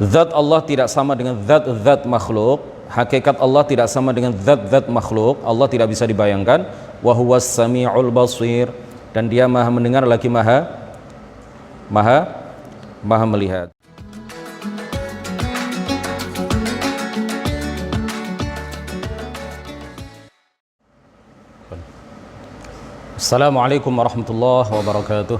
Zat Allah tidak sama dengan zat-zat makhluk, hakikat Allah tidak sama dengan zat-zat makhluk. Allah tidak bisa dibayangkan. Wa huwas sami'ul basir, dan dia maha mendengar lagi maha melihat. Assalamualaikum warahmatullahi wabarakatuh.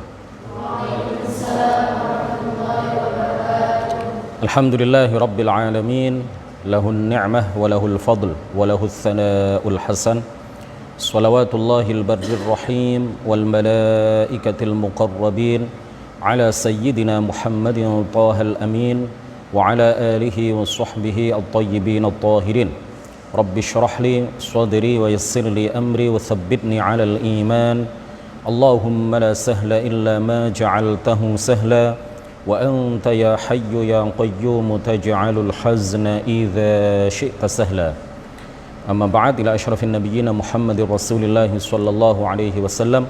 Alhamdulillahi rabbil alamin, lahun ni'mah wa lahul fadl wa lahul thana'ul hasan. Salawatullahil barrir rahim wal malaikatil muqarrabin ala sayyidina Muhammadin tahal amin wa ala alihi wa sahbihi at-tayyibin at-tahirin. Rabbi shrah li sadri wa yassir li amri wa thabbitni ala al-iman. Allahumma la sahla illa ma ja'altahu sahla wa anta ya hayyu ya qayyum taj'alul hazna idza syi'ta sahla. Amma ba'd, ila asyrafin nabiyyin Muhammadir Rasulillah sallallahu alaihi wasallam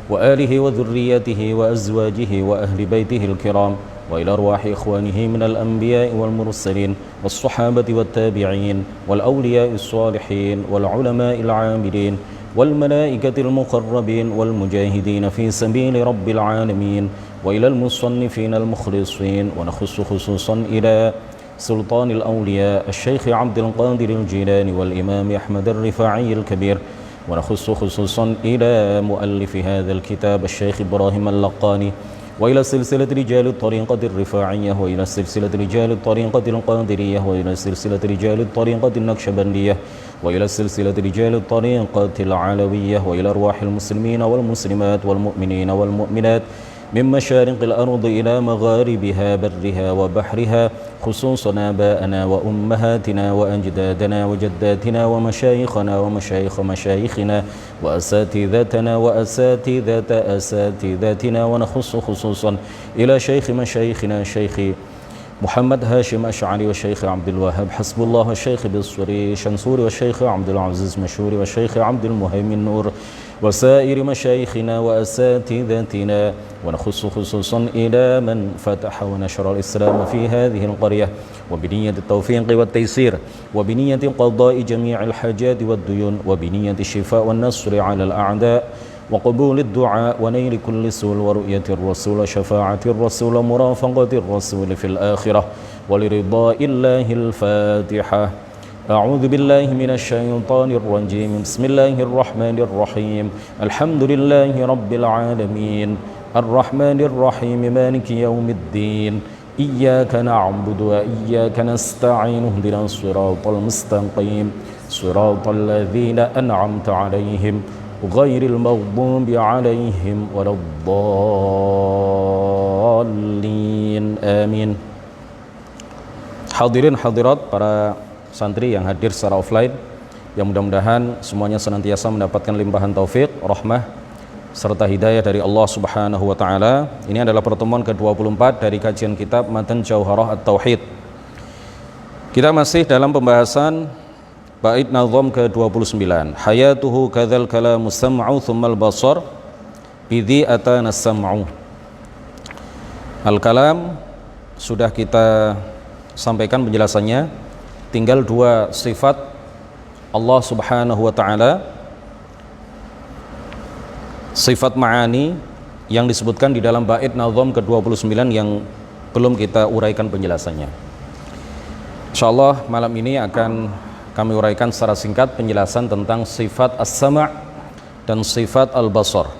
wa alihi wa dhurriyyatihi wa azwajihi wa ahli baitihi al-kiram wa ila arwahi ikhwanihi minal anbiya'i wal mursalin was sahabati wat tabi'in wal awliya'is salihin wal ulama'il 'amilin wal malaikatil muqarrabin wal mujahidin fi sabili rabbil alamin wa ilal musannifin al mukhlisin wa nakhussu khususan ila sultanil awliya asy-syaikh Abdul Qadir al-Jilani wal imam Ahmad ar-Rifa'i al-Kabir wa nakhussu khususan ila muallifi hadzal kitab asy-syaikh Ibrahim al-Laqani wa ila silsilat rijal at-tariqah ar-Rifa'iyah wa ila silsilat rijal at-tariqah al-Qadiriyah wa ila silsilat rijal at-tariqah an-Naqshbandiyah wa ila silsilat rijal at-tariqah al-Alawiyyah wa ila arwahil muslimin wal muslimat wal mu'minin wal mu'minat من مشارق الأرض إلى مغاربها برها وبحرها خصوصا آباءنا وأمهاتنا وأجدادنا وجداتنا ومشايخنا ومشايخ مشايخنا وأساتذتنا وأساتذة أساتذتنا ونخص خصوصا إلى شيخ مشايخنا شيخ محمد هاشم أشعري والشيخ عبد الوهاب حسب الله والشيخ بالصري شنصوري والشيخ عبد العزيز مشهوري والشيخ عبد المهيمن نور وسائر مشايخنا وأساتذتنا ونخص خصوصا إلى من فتح ونشر الإسلام في هذه القرية وبنية التوفيق والتيسير وبنية قضاء جميع الحاجات والديون وبنية الشفاء والنصر على الأعداء وقبول الدعاء ونيل كل سول ورؤية الرسول شفاعة الرسول مرافقة الرسول في الآخرة ولرضاء الله. الفاتحة. أعوذ بالله من الشيطان الرجيم. بسم الله الرحمن الرحيم. الحمد لله رب العالمين الرحمن الرحيم مالك يوم الدين إياك نعبد وإياك نستعين اهدنا الصراط المستقيم صراط الذين أنعمت عليهم غير المغضوب عليهم ولا الضالين آمين. Hadirin hadirat para santri yang hadir secara offline, yang mudah-mudahan semuanya senantiasa mendapatkan limpahan taufik, rahmah serta hidayah dari Allah Subhanahu wa taala. Ini adalah pertemuan ke-24 dari kajian kitab Matan Jauharah At-Tauhid. Kita masih dalam pembahasan bait nazam ke-29. Hayatuhu kadzal kalamu sam'u tsummal basar bidhi atana sam'u. Al-kalam sudah kita sampaikan penjelasannya. Tinggal dua sifat Allah Subhanahu wa taala, sifat ma'ani yang disebutkan di dalam bait nazam ke-29 yang belum kita uraikan penjelasannya. Insyaallah malam ini akan kami uraikan secara singkat penjelasan tentang sifat as-sama' dan sifat al-basar.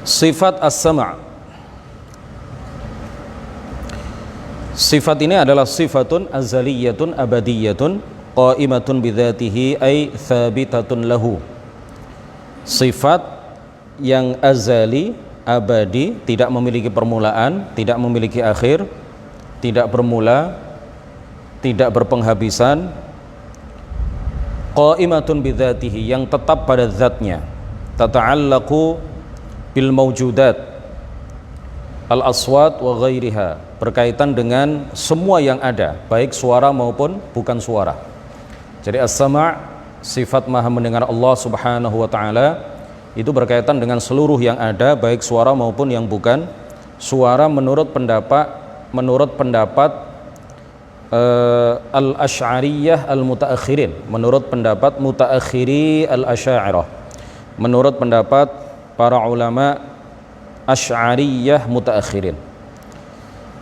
Sifat as-sama', sifat ini adalah sifatun azaliyatun abadiyatun qa'imatun bidzatihi ay thabitatun lahu. Sifat yang azali, abadi, tidak memiliki permulaan, tidak memiliki akhir, tidak bermula, tidak berpenghabisan, qa'imatun bidzatihi, yang tetap pada zatnya, tata'allaqu bil mawjudat al aswat wa ghairiha, berkaitan dengan semua yang ada, baik suara maupun bukan suara. Jadi as-sama', sifat maha mendengar Allah Subhanahu wa taala, itu berkaitan dengan seluruh yang ada, baik suara maupun yang bukan suara menurut pendapat al-Asy'ariyah al-mutaakhirin, menurut pendapat mutaakhiri al-Asy'ariyah, menurut pendapat para ulama Asy'ariyah mutaakhirin.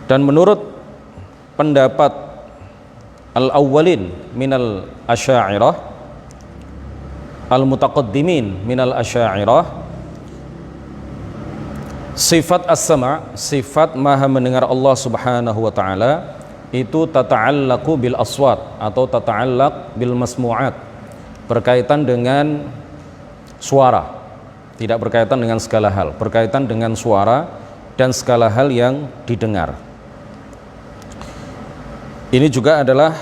Dan menurut pendapat al-awwalin minal Asy'ariyah al-mutaqaddimin minal Asy'ariyah, sifat as-sama', sifat maha mendengar Allah Subhanahu wa taala itu tata'allaqu bil aswat atau tata'allaq bil masmu'at, berkaitan dengan suara, tidak berkaitan dengan segala hal, berkaitan dengan suara dan segala hal yang didengar. Ini juga adalah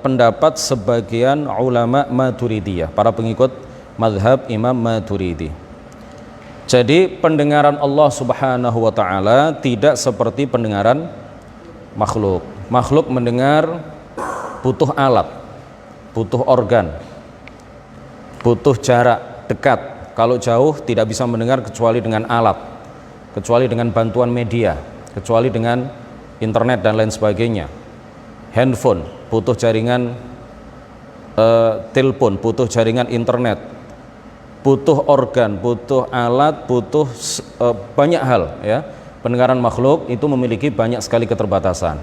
pendapat sebagian ulama Maturidiyah, para pengikut mazhab Imam Maturidi. Jadi pendengaran Allah Subhanahu wa taala tidak seperti pendengaran makhluk. Makhluk mendengar butuh alat, butuh organ, butuh jarak dekat. Kalau jauh tidak bisa mendengar kecuali dengan alat, kecuali dengan bantuan media, kecuali dengan internet dan lain sebagainya. Handphone butuh jaringan telepon, butuh jaringan internet, butuh organ, butuh alat, butuh banyak hal ya. Pendengaran makhluk itu memiliki banyak sekali keterbatasan.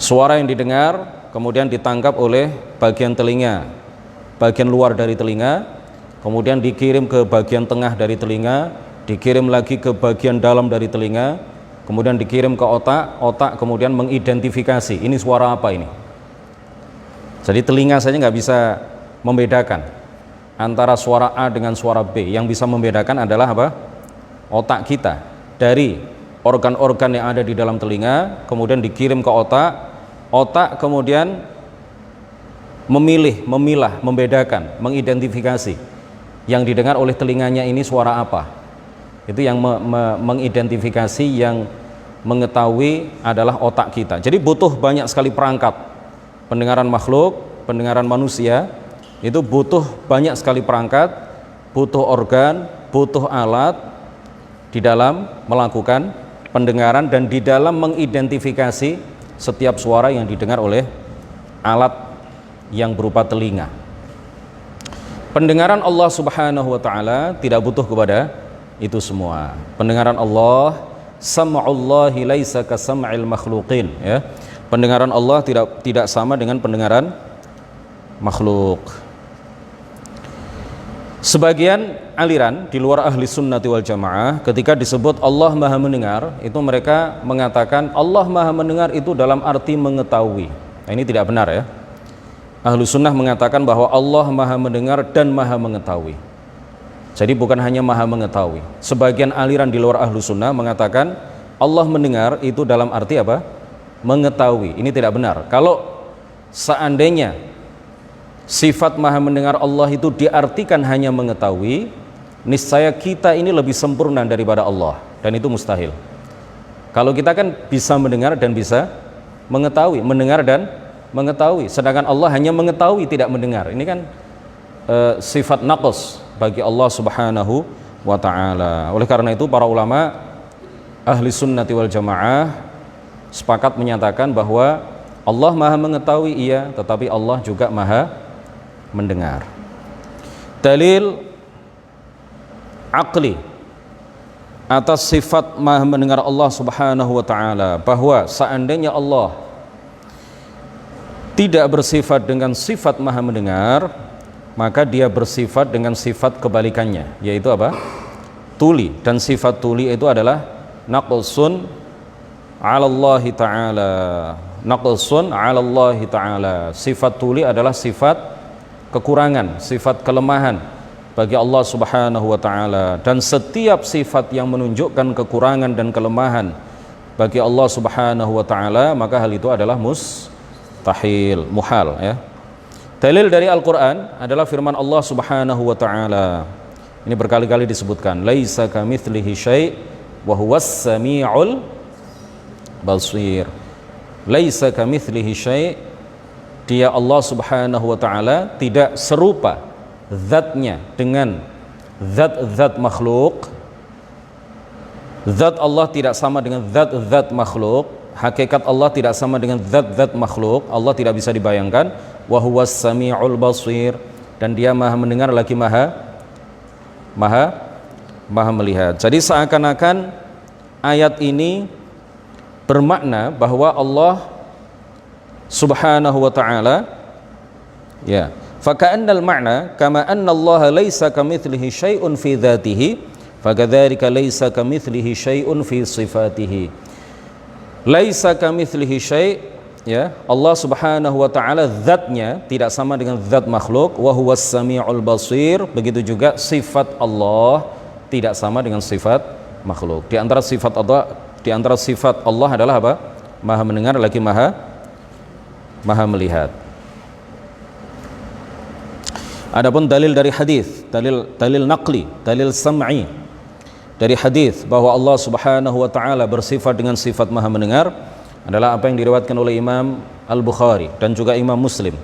Suara yang didengar kemudian ditangkap oleh bagian telinga, bagian luar dari telinga, kemudian dikirim ke bagian tengah dari telinga, dikirim lagi ke bagian dalam dari telinga, kemudian dikirim ke otak, otak kemudian mengidentifikasi ini suara apa ini. Jadi telinga saja nggak bisa membedakan antara suara A dengan suara B. Yang bisa membedakan adalah apa? Otak kita. Dari organ-organ yang ada di dalam telinga kemudian dikirim ke otak, otak kemudian memilih, memilah, membedakan, mengidentifikasi yang didengar oleh telinganya ini suara apa. Itu yang mengidentifikasi, yang mengetahui adalah otak kita. Jadi butuh banyak sekali perangkat. Pendengaran makhluk, pendengaran manusia itu butuh banyak sekali perangkat, butuh organ, butuh alat di dalam melakukan pendengaran dan di dalam mengidentifikasi setiap suara yang didengar oleh alat yang berupa telinga. Pendengaran Allah Subhanahu wa taala tidak butuh kepada itu semua. Pendengaran Allah, sam'ullahi laisa kasam'il makhluqin ya. Pendengaran Allah tidak sama dengan pendengaran makhluk. Sebagian aliran di luar ahli sunnati wal jamaah ketika disebut Allah maha mendengar, itu mereka mengatakan Allah maha mendengar itu dalam arti mengetahui. Nah, ini tidak benar ya. Ahlu sunnah mengatakan bahwa Allah maha mendengar dan maha mengetahui. Jadi bukan hanya maha mengetahui. Sebagian aliran di luar ahlu sunnah mengatakan Allah mendengar itu dalam arti apa? Mengetahui. Ini tidak benar. Kalau seandainya sifat maha mendengar Allah itu diartikan hanya mengetahui, niscaya kita ini lebih sempurna daripada Allah, dan itu mustahil. Kalau kita kan bisa mendengar dan bisa mengetahui, mendengar dan mengetahui, sedangkan Allah hanya mengetahui tidak mendengar. Ini kan sifat naqs bagi Allah Subhanahu wa ta'ala. Oleh karena itu para ulama ahli sunnati wal jamaah sepakat menyatakan bahwa Allah maha mengetahui iya, tetapi Allah juga maha mendengar. Dalil aqli atas sifat maha mendengar Allah Subhanahu wa ta'ala, bahwa seandainya Allah tidak bersifat dengan sifat maha mendengar, maka dia bersifat dengan sifat kebalikannya, yaitu apa? Tuli. Dan sifat tuli itu adalah naqsun 'ala Allah ta'ala. Naqsun 'ala Allah ta'ala. Sifat tuli adalah sifat kekurangan, sifat kelemahan bagi Allah Subhanahu wa ta'ala. Dan setiap sifat yang menunjukkan kekurangan dan kelemahan bagi Allah Subhanahu wa ta'ala, maka hal itu adalah mustahil, muhal ya. Dalil dari Al-Quran adalah firman Allah Subhanahu wa ta'ala. Ini berkali-kali disebutkan, laisa kamitslihi syai' wa huwas sami'ul basir. Laisa kamitslihi syai', dia Allah Subhanahu wa ta'ala tidak serupa zatnya dengan zat-zat makhluk. Zat Allah tidak sama dengan zat-zat makhluk, hakikat Allah tidak sama dengan zat-zat makhluk. Allah tidak bisa dibayangkan. Wa huwas sami'ul basir, dan dia maha mendengar lagi maha melihat. Jadi seakan-akan ayat ini bermakna bahwa Allah subhanahu wa ta'ala, ya, faka'annal ma'na kama anna Allah laysa kamithlihi syai'un fi dhatihi fakadzalika laysa kamithlihi syai'un fi sifatihi. Laysa kamithlihi syai', ya, Allah subhanahu wa ta'ala zatnya tidak sama dengan zat makhluk. Wa huwas sami'ul basir, begitu juga sifat Allah tidak sama dengan sifat makhluk. Di antara sifat Allah adalah apa? Maha mendengar lagi maha melihat. Adapun dalil dari hadis, dalil naqli, dalil sam'i dari hadis bahwa Allah subhanahu wa ta'ala bersifat dengan sifat maha mendengar adalah apa yang diriwayatkan oleh Imam Al-Bukhari dan juga Imam Muslim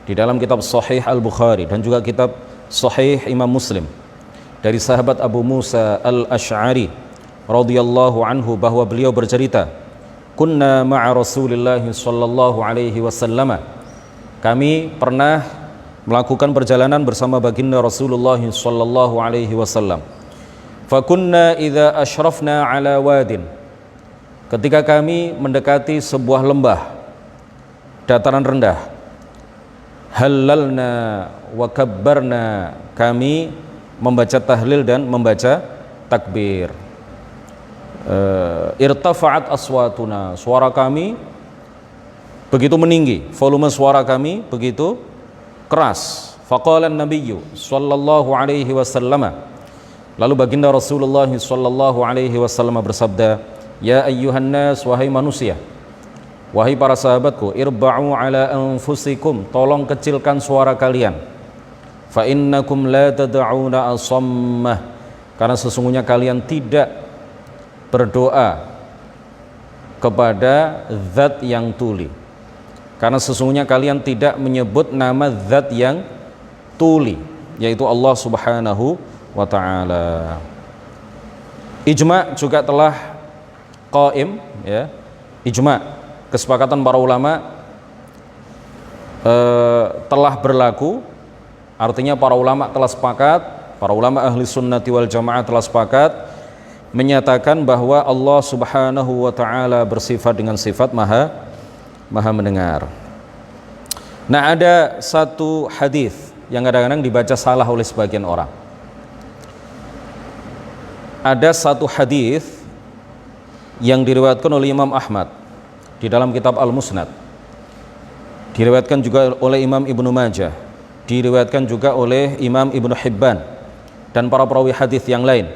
di dalam kitab Sahih Al-Bukhari dan juga kitab Sahih Imam Muslim dari sahabat Abu Musa Al-Ash'ari radhiyallahu anhu bahwa beliau bercerita, kunna ma'a Rasulillah sallallahu alaihi wasallam, kami pernah melakukan perjalanan bersama baginda Rasulullah sallallahu alaihi wasallam. Fakunna idza ashrafna ala wadin, ketika kami mendekati sebuah lembah dataran rendah, halalna wa kabbarna, kami membaca tahlil dan membaca takbir. Irtafa'at aswatuna, suara kami begitu meninggi, volume suara kami begitu keras. Faqala an-nabiyyu sallallahu alaihi wasallam, lalu baginda Rasulullah sallallahu alaihi wasallam bersabda, ya ayyuhan nas, wahai manusia, wahai para sahabatku, irba'u ala anfusikum, tolong kecilkan suara kalian. Fa innakum la tad'una asammah, karena sesungguhnya kalian tidak berdoa kepada zat yang tuli, karena sesungguhnya kalian tidak menyebut nama zat yang tuli, yaitu Allah subhanahu wa ta'ala. Ijma' juga telah qaim, ya, ijma', kesepakatan para ulama telah berlaku, artinya para ulama telah sepakat, para ulama ahli sunnati wal jamaah telah sepakat menyatakan bahwa Allah subhanahu wa ta'ala bersifat dengan sifat maha mendengar. Nah, ada satu hadis yang kadang-kadang dibaca salah oleh sebagian orang. Ada satu hadis yang diriwayatkan oleh Imam Ahmad di dalam kitab Al-Musnad, diriwayatkan juga oleh Imam Ibnu Majah, diriwayatkan juga oleh Imam Ibnu Hibban dan para perawi hadis yang lain,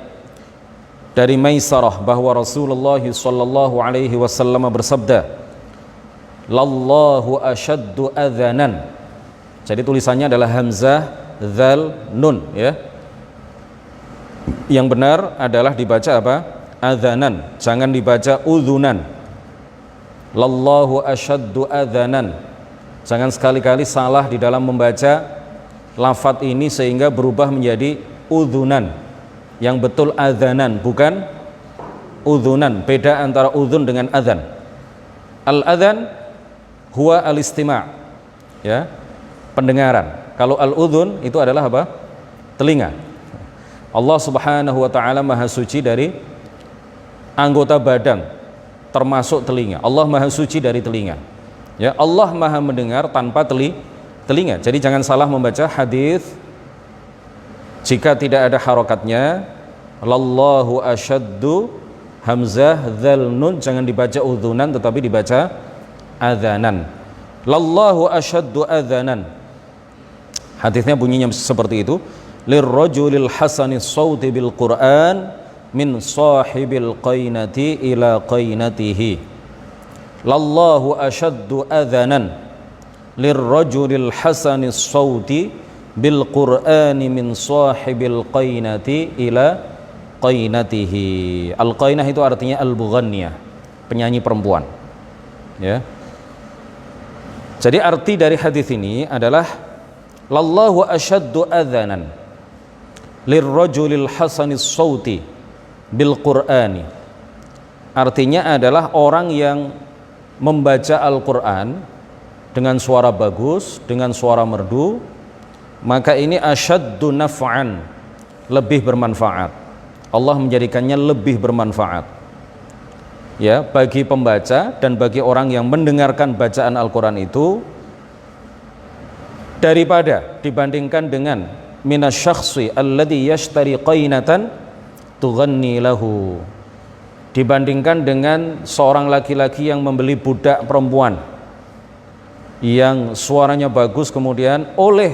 dari Maisarah bahwa Rasulullah sallallahu alaihi wasallam bersabda, lallahu asyaddu adzanan. Jadi tulisannya adalah hamzah dzal nun, ya. Yang benar adalah dibaca apa? Adzanan, jangan dibaca udzunan. Lallahu asyaddu adzanan. Jangan sekali-kali salah di dalam membaca lafadz ini sehingga berubah menjadi udzunan. Yang betul adzanan, bukan udzunan. Beda antara udzun dengan adzan. Al-adzan huwa al-istima', ya, pendengaran. Kalau al-udzun itu adalah apa? Telinga. Allah subhanahu wa ta'ala maha suci dari anggota badan termasuk telinga. Allah maha suci dari telinga, ya. Allah maha mendengar tanpa telinga. Jadi jangan salah membaca hadis jika tidak ada harokatnya. Lallahu asyaddu hamzah dzal nun, jangan dibaca udzunan tetapi dibaca adzanan. Lallahu asyaddu adzanan. Hadisnya bunyinya seperti itu. Lirrajulil hasanis sauti bil Qur'an min sahibil qainati ila qainatihi. Lallahu asyaddu adzanan lirrajulil hasanis sauti bil Qur'ani min sahibil qainati ila qainatihi. Al qainah itu artinya al bughanniyah, penyanyi perempuan, ya. Jadi arti dari hadis ini adalah lallahu asyaddu adzanan lirrajulil hasanis sauti bil Qur'ani. artinya adalah orang yang membaca Al-Quran dengan suara bagus, dengan suara merdu, maka ini asyaddu naf'an, lebih bermanfaat. Allah menjadikannya lebih bermanfaat, ya, bagi pembaca dan bagi orang yang mendengarkan bacaan Al-Quran itu, daripada dibandingkan dengan minasyakhsi alladhi yashtari qainatan tughanni lahu, dibandingkan dengan seorang laki-laki yang membeli budak perempuan yang suaranya bagus, kemudian oleh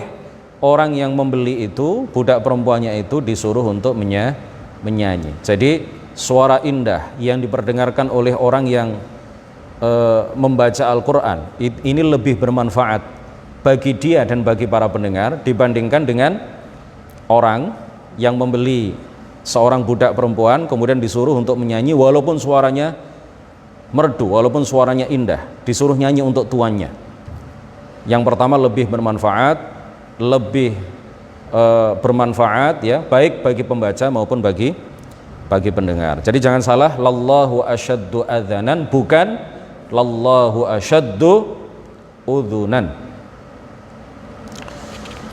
orang yang membeli itu, budak perempuannya itu disuruh untuk menyanyi. Jadi suara indah yang diperdengarkan oleh orang yang membaca Al-Quran ini lebih bermanfaat bagi dia dan bagi para pendengar dibandingkan dengan orang yang membeli seorang budak perempuan kemudian disuruh untuk menyanyi walaupun suaranya merdu, walaupun suaranya indah, disuruh nyanyi untuk tuannya. Yang pertama lebih bermanfaat, lebih bermanfaat, ya, baik bagi pembaca maupun bagi pendengar. Jadi jangan salah, lallahu asyaddu adzanan, bukan lallahu asyaddu udzunan.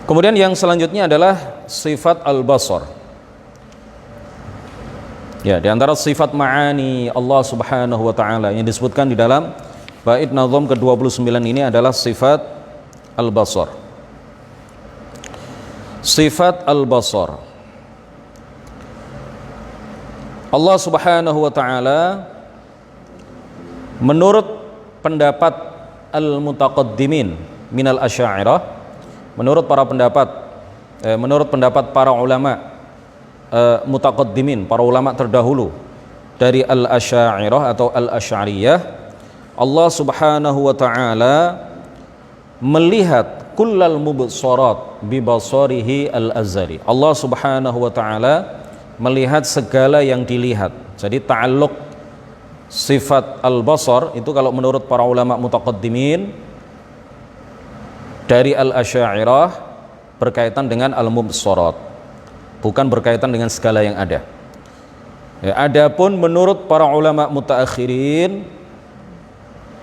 Kemudian yang selanjutnya adalah sifat al-basar. Ya, di antara sifat ma'ani Allah Subhanahu wa taala yang disebutkan di dalam bait nazam ke-29 ini adalah sifat al-basar. Sifat al-basar. Allah Subhanahu wa taala menurut pendapat al-mutaqaddimin minal asy'ariyah, menurut pendapat para ulama mutaqaddimin, para ulama terdahulu dari al-asy'ariyah atau al-asy'ariyah, Allah Subhanahu wa taala melihat kullal mubsarat bi basarihi al-azali. Allah Subhanahu wa taala melihat segala yang dilihat. Jadi ta'alluq sifat al-basar itu kalau menurut para ulama mutaqaddimin dari al-asy'ariyah berkaitan dengan al-mubsarat, bukan berkaitan dengan segala yang ada. Ya, adapun menurut para ulama mutaakhirin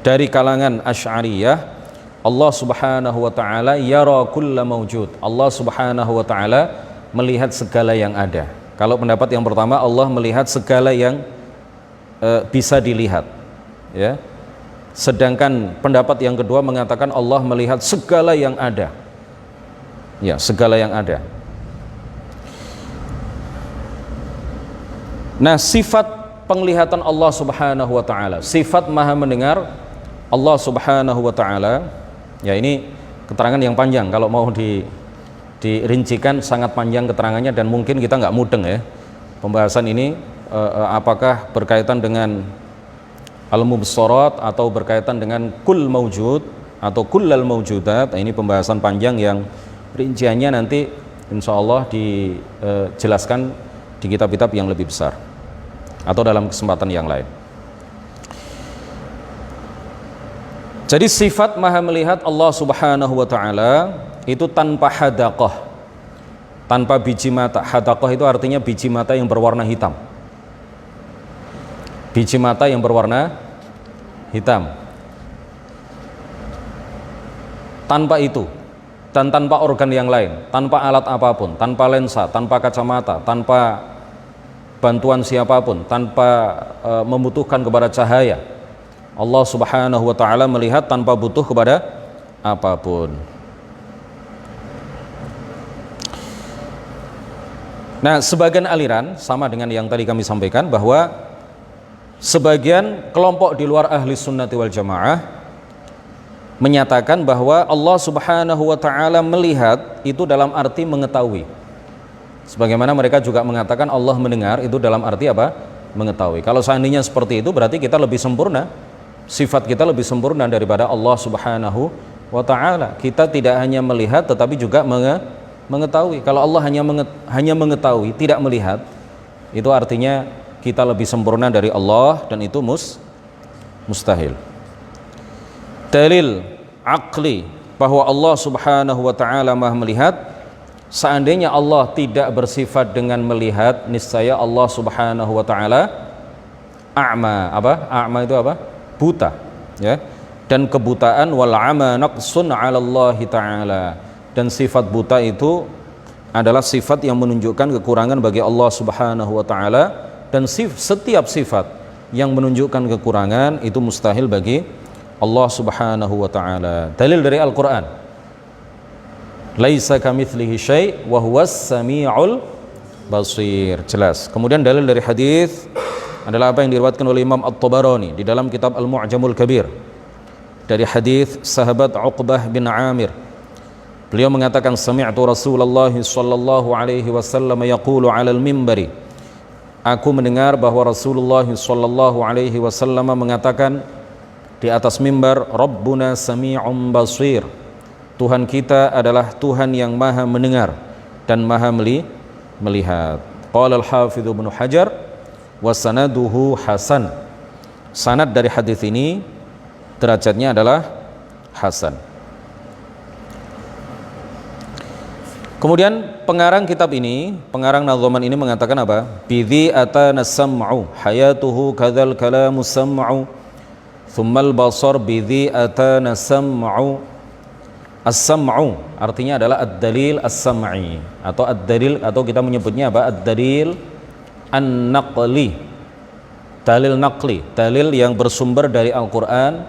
dari kalangan Asy'ariyah, Allah Subhanahu wa taala yara kulla maujud. Allah Subhanahu wa taala melihat segala yang ada. Kalau pendapat yang pertama, Allah melihat segala yang bisa dilihat, ya. Sedangkan pendapat yang kedua mengatakan Allah melihat segala yang ada. Ya, segala yang ada. Nah, sifat penglihatan Allah Subhanahu wa taala, sifat Maha mendengar Allah Subhanahu wa taala, ya, ini keterangan yang panjang, kalau mau dirincikan sangat panjang keterangannya dan mungkin kita nggak mudeng, ya, pembahasan ini apakah berkaitan dengan al-mubsarat atau berkaitan dengan kul maujud atau kullal maujudat. Ini pembahasan panjang yang rinciannya nanti insya Allah dijelaskan di kitab-kitab yang lebih besar atau dalam kesempatan yang lain. Jadi sifat Maha melihat Allah Subhanahu wa taala itu tanpa hadaqah, tanpa biji mata. Hadaqah itu artinya biji mata yang berwarna hitam. Biji mata yang berwarna hitam. Tanpa itu dan tanpa organ yang lain, tanpa alat apapun, tanpa lensa, tanpa kacamata, tanpa bantuan siapapun, tanpa membutuhkan kepada cahaya, Allah Subhanahu wa taala melihat tanpa butuh kepada apapun. Nah, sebagian aliran sama dengan yang tadi kami sampaikan, bahwa sebagian kelompok di luar ahli sunnati wal jamaah menyatakan bahwa Allah Subhanahu wa taala melihat itu dalam arti mengetahui. Sebagaimana mereka juga mengatakan Allah mendengar itu dalam arti apa? Mengetahui. Kalau seandainya seperti itu berarti kita lebih sempurna, sifat kita lebih sempurna daripada Allah Subhanahu wa taala. Kita tidak hanya melihat tetapi juga mengetahui. Kalau Allah hanya mengetahui, tidak melihat, itu artinya kita lebih sempurna dari Allah dan itu mustahil. Dalil aqli bahwa Allah Subhanahu wa taala Maha melihat, seandainya Allah tidak bersifat dengan melihat, niscaya Allah Subhanahu wa taala a'ma. Apa? A'ma itu apa? Buta, ya. Dan kebutaan wal 'ama naqsun 'ala Allah taala. Dan sifat buta itu adalah sifat yang menunjukkan kekurangan bagi Allah Subhanahu wa taala, dan setiap sifat yang menunjukkan kekurangan itu mustahil bagi Allah Subhanahu wa taala. Dalil dari Al-Qur'an. Laisa kamitslihi syai' wa huwas samiul basir. Jelas. Kemudian dalil dari hadis adalah apa yang diriwayatkan oleh Imam At-Tabarani di dalam kitab Al-Mu'jamul Kabir dari hadis sahabat Uqbah bin Amir. Beliau mengatakan sami'tu Rasulullah sallallahu alaihi wasallam yaqulu 'alal mimbari. Aku mendengar bahwa Rasulullah sallallahu alaihi wasallam mengatakan di atas mimbar, Rabbuna sami'un basir. Tuhan kita adalah Tuhan yang maha mendengar dan maha melihat. Qala al-Hafidz Ibnu Hajar wa sanaduhu hasan. Sanad dari hadis ini derajatnya adalah hasan. Kemudian pengarang kitab ini, pengarang nadhaman ini mengatakan apa? Bidhi atana sam'u hayatuhu kadzal kalamu sam'u thummal basar bidhi atana sam'u. As-sam'u artinya adalah ad-dalil as-sam'i atau ad-dalil, atau kita menyebutnya apa? Ad-dalil an-naqli. Dalil naqli, dalil yang bersumber dari Al-Qur'an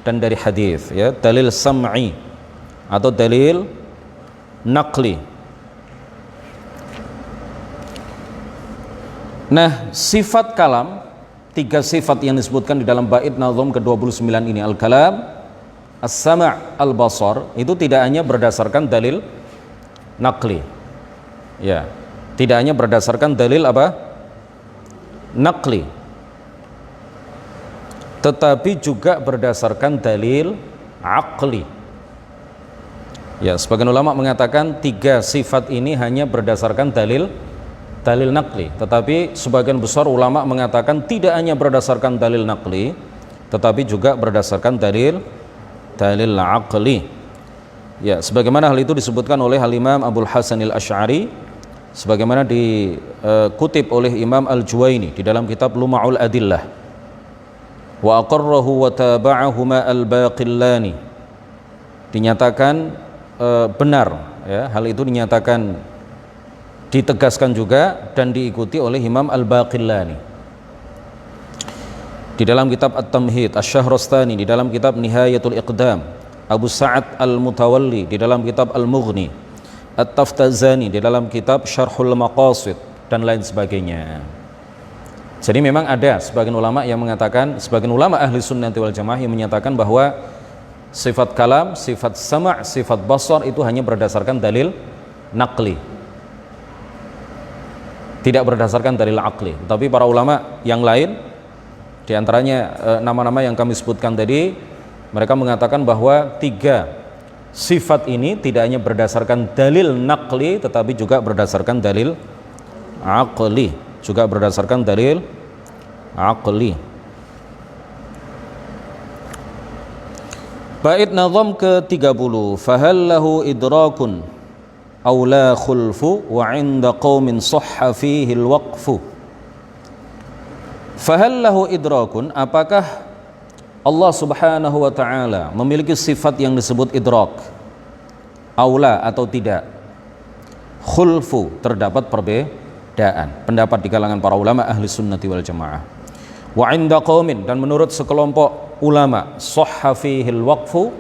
dan dari hadis, ya. Dalil sam'i atau dalil naqli. Nah, sifat kalam, 3 sifat yang disebutkan di dalam bait nazam ke-29 ini, al-kalam, as-sama', al-basar, itu tidak hanya berdasarkan dalil naqli, ya, tidak hanya berdasarkan dalil apa? Naqli, tetapi juga berdasarkan dalil aqli. Ya, sebagian ulama mengatakan 3 sifat ini hanya berdasarkan dalil naqli, tetapi sebagian besar ulama mengatakan tidak hanya berdasarkan dalil naqli, tetapi juga berdasarkan dalil aqli. Ya, sebagaimana hal itu disebutkan oleh Al-Imam Abul Hasan Al-Asy'ari, sebagaimana dikutip oleh Imam Al-Juwaini di dalam kitab Luma'ul Adillah. Wa aqarrahu wa taba'ahuma al-Baqillani. Dinyatakan benar, ya, hal itu dinyatakan, ditegaskan juga dan diikuti oleh Imam Al-Baqillani di dalam kitab At-Tamhid, Asy-Syahrastani di dalam kitab Nihayatul Iqdam, Abu Sa'ad Al-Mutawalli di dalam kitab Al-Mughni, At-Taftazani di dalam kitab Syarhul Maqasid, dan lain sebagainya. Jadi memang ada sebagian ulama yang mengatakan, sebagian ulama ahli sunnah wal jamaah yang menyatakan bahwa sifat kalam, sifat sama', sifat basar itu hanya berdasarkan dalil naqli, tidak berdasarkan dalil aqli. Tapi para ulama yang lain, di antaranya nama-nama yang kami sebutkan tadi, mereka mengatakan bahwa 3 sifat ini tidak hanya berdasarkan dalil naqli, tetapi juga berdasarkan dalil aqli, juga berdasarkan dalil aqli. Bait nazam ke-30, fahal lahu idrakun aw la khulfu wa 'inda qaumin sahha fihi al-waqfu. Fahal lahu idrakun, apakah Allah Subhanahu wa taala memiliki sifat yang disebut idrak? Aula atau tidak? Khulfu, terdapat perbedaan pendapat di kalangan para ulama ahli sunnati wal jamaah. Wa 'inda qaumin, dan menurut sekelompok ulama, sahha fihil waqfu,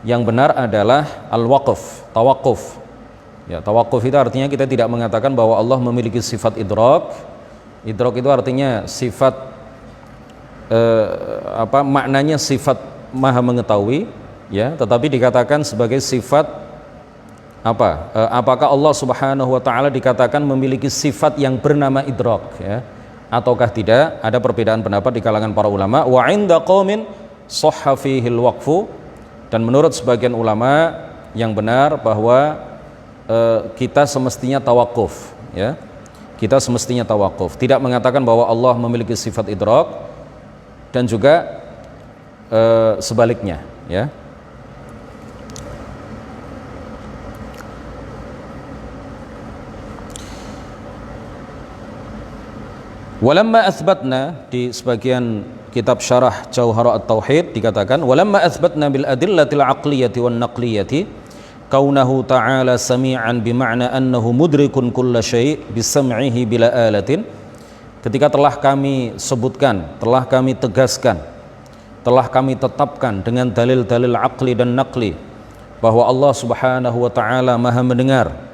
yang benar adalah al-waqf, tawakuf. Ya, tawakuf itu artinya kita tidak mengatakan bahwa Allah memiliki sifat idrak. Idrak itu artinya sifat maknanya sifat maha mengetahui, ya, tetapi dikatakan sebagai sifat apakah Allah Subhanahu wa taala dikatakan memiliki sifat yang bernama idrak, ya, ataukah tidak? Ada perbedaan pendapat di kalangan para ulama. Wa 'inda qaumin sahha fihil waqfu, dan menurut sebagian ulama yang benar bahwa kita semestinya tawakuf, ya. Kita semestinya tawakuf, tidak mengatakan bahwa Allah memiliki sifat idrak, dan juga sebaliknya, ya. Walamma athbatna, di sebagian kitab syarah Jauhar at-Tauhid dikatakan walamma athbatna bil adillatil aqliyati wan naqliyati kaunahu ta'ala sami'an bima'na annahu mudrikun kulla syai' bisam'ihi bila alatin. Ketika telah kami sebutkan, telah kami tegaskan, telah kami tetapkan dengan dalil-dalil aqli dan naqli bahwa Allah Subhanahu wa taala Maha mendengar,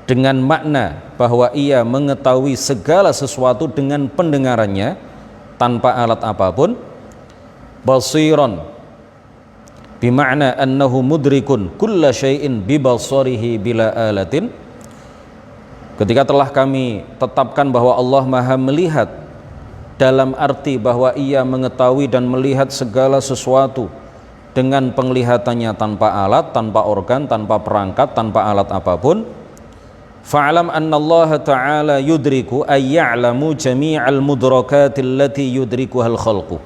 dengan makna bahwa ia mengetahui segala sesuatu dengan pendengarannya tanpa alat apapun, basiran bima'na annahu mudrikun kulla syai'in bibasarihi bila alatin. Ketika telah kami tetapkan bahwa Allah Maha melihat dalam arti bahwa ia mengetahui dan melihat segala sesuatu dengan penglihatannya tanpa alat, tanpa organ, tanpa perangkat, tanpa alat apapun, fa'alam anna Allah ta'ala yudriku ay ya'lamu jami'al mudrakati allati yudrikuhal khalqu.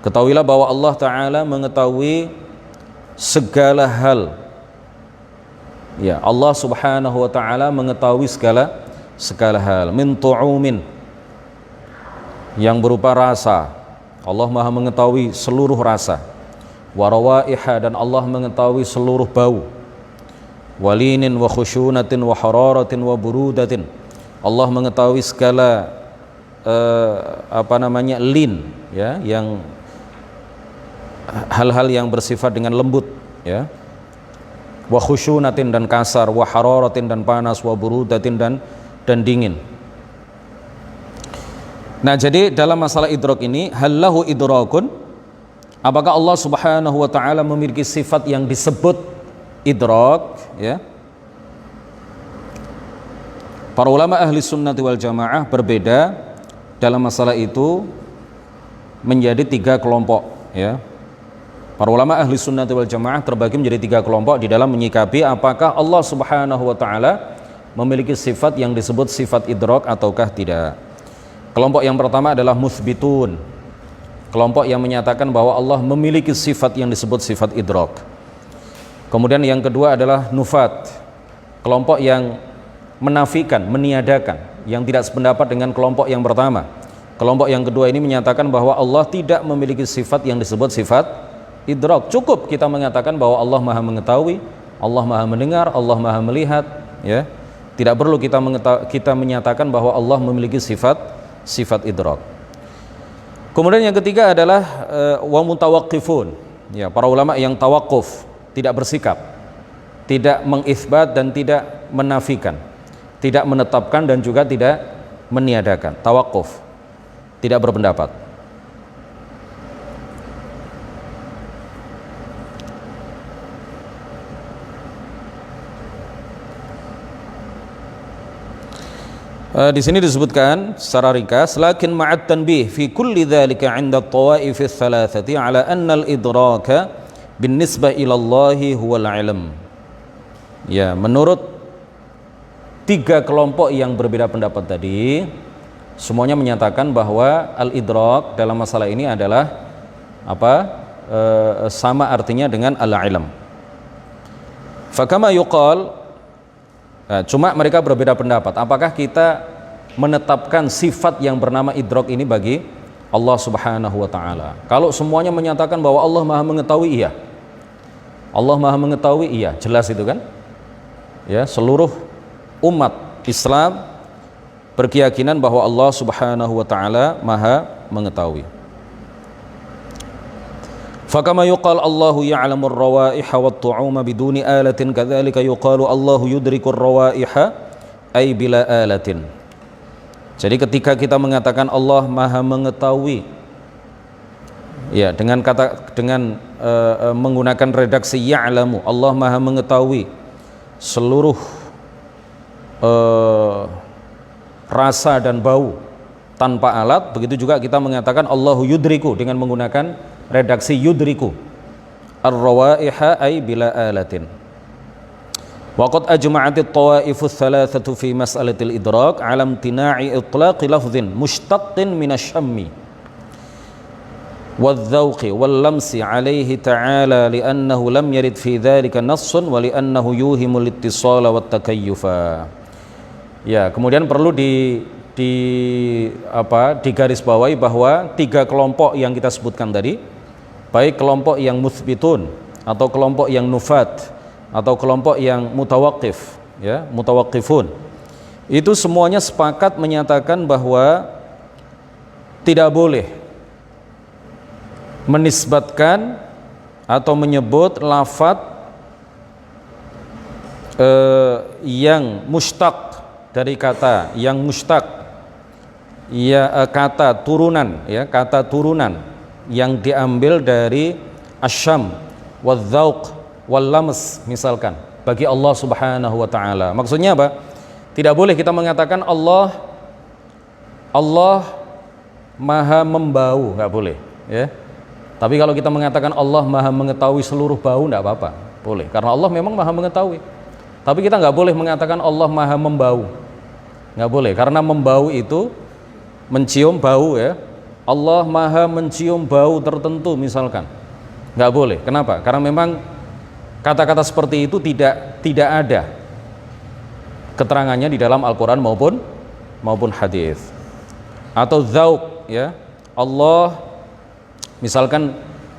Ketahuilah bahwa Allah Ta'ala mengetahui segala hal. Ya, Allah Subhanahu wa Ta'ala mengetahui segala hal. Min tu'umin, yang berupa rasa. Allah Maha mengetahui seluruh rasa. Wa rawaiha, dan Allah mengetahui seluruh bau. Walinin wa khusyunatin wa hararatin wa burudatin, Allah mengetahui segala lin, ya, yang hal-hal yang bersifat dengan lembut, ya. Wa khusyunatin, dan kasar, wa hararatin, dan panas, wa burudatin, dan dingin. Nah, jadi dalam masalah idrak ini, hallahu idrakun, apakah Allah Subhanahu wa taala memiliki sifat yang disebut idrak, ya. Para ulama ahli sunnati wal jamaah berbeda dalam masalah itu menjadi 3 kelompok, ya. Para ulama ahli sunnati wal jamaah terbagi menjadi 3 kelompok di dalam menyikapi apakah Allah Subhanahu wa taala memiliki sifat yang disebut sifat idrak ataukah tidak. Kelompok yang pertama adalah muthbitun, kelompok yang menyatakan bahwa Allah memiliki sifat yang disebut sifat idrak. Kemudian yang kedua adalah nufat, kelompok yang menafikan, meniadakan, yang tidak sependapat dengan kelompok yang pertama. Kelompok yang kedua ini menyatakan bahwa Allah tidak memiliki sifat yang disebut sifat idrak. Cukup kita mengatakan bahwa Allah Maha mengetahui, Allah Maha mendengar, Allah Maha melihat, ya. Tidak perlu kita menyatakan bahwa Allah memiliki sifat idrak. Kemudian yang ketiga adalah wa mutawaqqifun, ya, para ulama yang tawakuf, tidak bersikap, tidak mengisbat dan tidak menafikan, tidak menetapkan dan juga tidak meniadakan, tawakuf, tidak berpendapat. Di sini disebutkan secara ringkas, lakin ma'at tanbih fi kulli dzalika 'inda at-tawaif ats-tsalatsati 'ala anna al-idraka binisbah ilallahi huwal ilm. Ya, menurut 3 kelompok yang berbeda pendapat tadi, semuanya menyatakan bahwa al-idrak dalam masalah ini adalah sama artinya dengan al-ilm. Fakama yuqal, cuma mereka berbeda pendapat apakah kita menetapkan sifat yang bernama idrak ini bagi Allah Subhanahu wa taala. Kalau semuanya menyatakan bahwa Allah Maha mengetahui, iya. Allah Maha mengetahui, iya, jelas itu kan? Ya, seluruh umat Islam berkeyakinan bahwa Allah Subhanahu wa taala Maha mengetahui. Fakama yuqal Allahu ya'lamu ar-rawaiha wat-tu'uma biduni alatin, kadzalika yuqalu Allahu yudriku ar-rawaiha ay bila alatin. Jadi ketika kita mengatakan Allah Maha mengetahui, ya, dengan menggunakan redaksi ya'lamu, Allah Maha mengetahui seluruh rasa dan bau tanpa alat, begitu juga kita mengatakan Allahu yudriku dengan menggunakan redaksi yudriku ar-rawaiha ay bila alatin. Waqad ajma'atit tawaifus thalathatu fi mas'alatil idrak 'ala imtina'i itlaqi lafdhin mushtaqqin minasyammi wadh-dhawqi wal-lamsi 'alaihi ta'ala li'annahu lam yarid fi dhalika nassun wa li'annahu yuhimul ittisala wat-takayyufa. Ya, kemudian perlu digarisbawahi bahwa 3 kelompok yang kita sebutkan tadi, baik kelompok yang muthbitun atau kelompok yang nufat atau kelompok yang mutawaqqif, ya, mutawaqqifun, itu semuanya sepakat menyatakan bahwa tidak boleh menisbatkan atau menyebut lafadz yang mustaq dari kata yang mustaq, ya, kata turunan, ya, kata turunan yang diambil dari asyam wadzauq wal lams misalkan bagi Allah Subhanahu wa taala. Maksudnya apa? Tidak boleh kita mengatakan Allah Maha membau, nggak boleh, ya. Tapi kalau kita mengatakan Allah Maha mengetahui seluruh bau, nggak apa-apa, boleh, karena Allah memang Maha mengetahui. Tapi kita nggak boleh mengatakan Allah Maha membau, nggak boleh, karena membau itu mencium bau, ya. Allah Maha mencium bau tertentu misalkan, nggak boleh. Kenapa? Karena memang kata-kata seperti itu tidak ada keterangannya di dalam Al-Quran maupun hadis. Atau dzauq, ya, Allah misalkan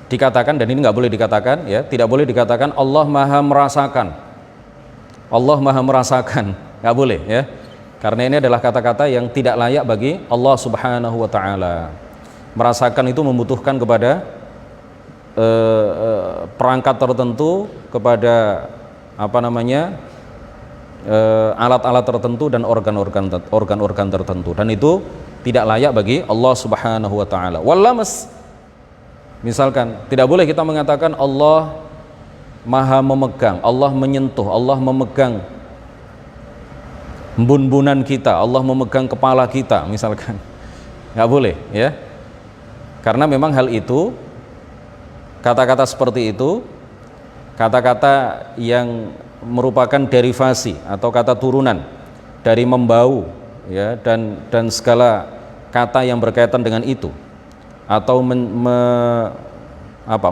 dikatakan, dan ini nggak boleh dikatakan, ya, tidak boleh dikatakan Allah Maha merasakan, Allah Maha merasakan, nggak boleh, ya, karena ini adalah kata-kata yang tidak layak bagi Allah Subhanahu wa taala. Merasakan itu membutuhkan kepada perangkat tertentu, kepada alat-alat tertentu dan organ-organ tertentu, dan itu tidak layak bagi Allah Subhanahu wa taala. Wal lams, misalkan tidak boleh kita mengatakan Allah Maha memegang, Allah menyentuh, Allah memegang bun-bunan kita, Allah memegang kepala kita misalkan, nggak boleh, ya, karena memang hal itu, kata-kata seperti itu, kata-kata yang merupakan derivasi atau kata turunan dari membau, ya, dan segala kata yang berkaitan dengan itu, atau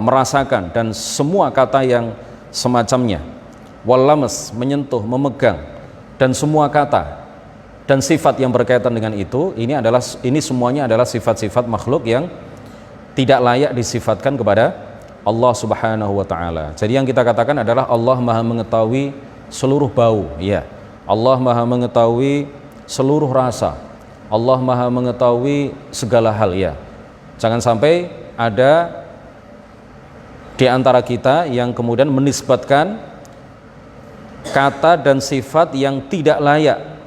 merasakan, dan semua kata yang semacamnya. Walamas, menyentuh, memegang, dan semua kata dan sifat yang berkaitan dengan itu, ini semuanya adalah sifat-sifat makhluk yang tidak layak disifatkan kepada Allah Subhanahu wa taala. Jadi yang kita katakan adalah Allah Maha mengetahui seluruh bau, ya. Allah Maha mengetahui seluruh rasa. Allah Maha mengetahui segala hal, ya. Jangan sampai ada di antara kita yang kemudian menisbatkan kata dan sifat yang tidak layak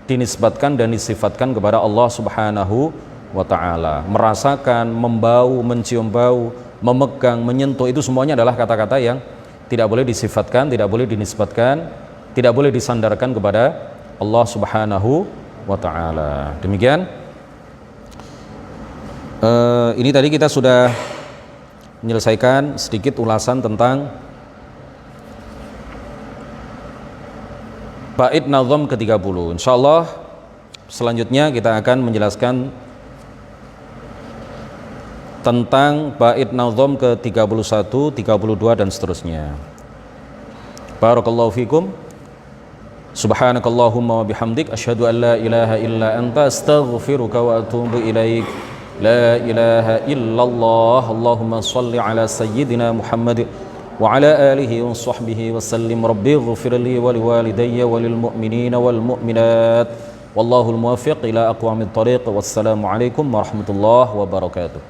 dinisbatkan dan disifatkan kepada Allah Subhanahu wa taala. Merasakan, membau, mencium bau, memegang, menyentuh, itu semuanya adalah kata-kata yang tidak boleh disifatkan, tidak boleh dinisbatkan, tidak boleh disandarkan kepada Allah Subhanahu wa taala. Demikian. Ini tadi kita sudah menyelesaikan sedikit ulasan tentang bait nazam ke-30. Insyaallah selanjutnya kita akan menjelaskan tentang bait nazam ke-31, 32 dan seterusnya. Barakallahu fikum. Subhanakallahumma wa bihamdik asyhadu an la ilaha illa anta astaghfiruka wa atubu ilaik. La ilaha illallah. Allahumma salli ala sayyidina Muhammad wa ala alihi wa sahbihi wa sallim. Rabbi ighfirli wa liwalidayya wa lil mu'minina wal mu'minat. Wallahul muwaffiq ila aqwamit thariq. Wassalamu alaikum warahmatullahi wabarakatuh.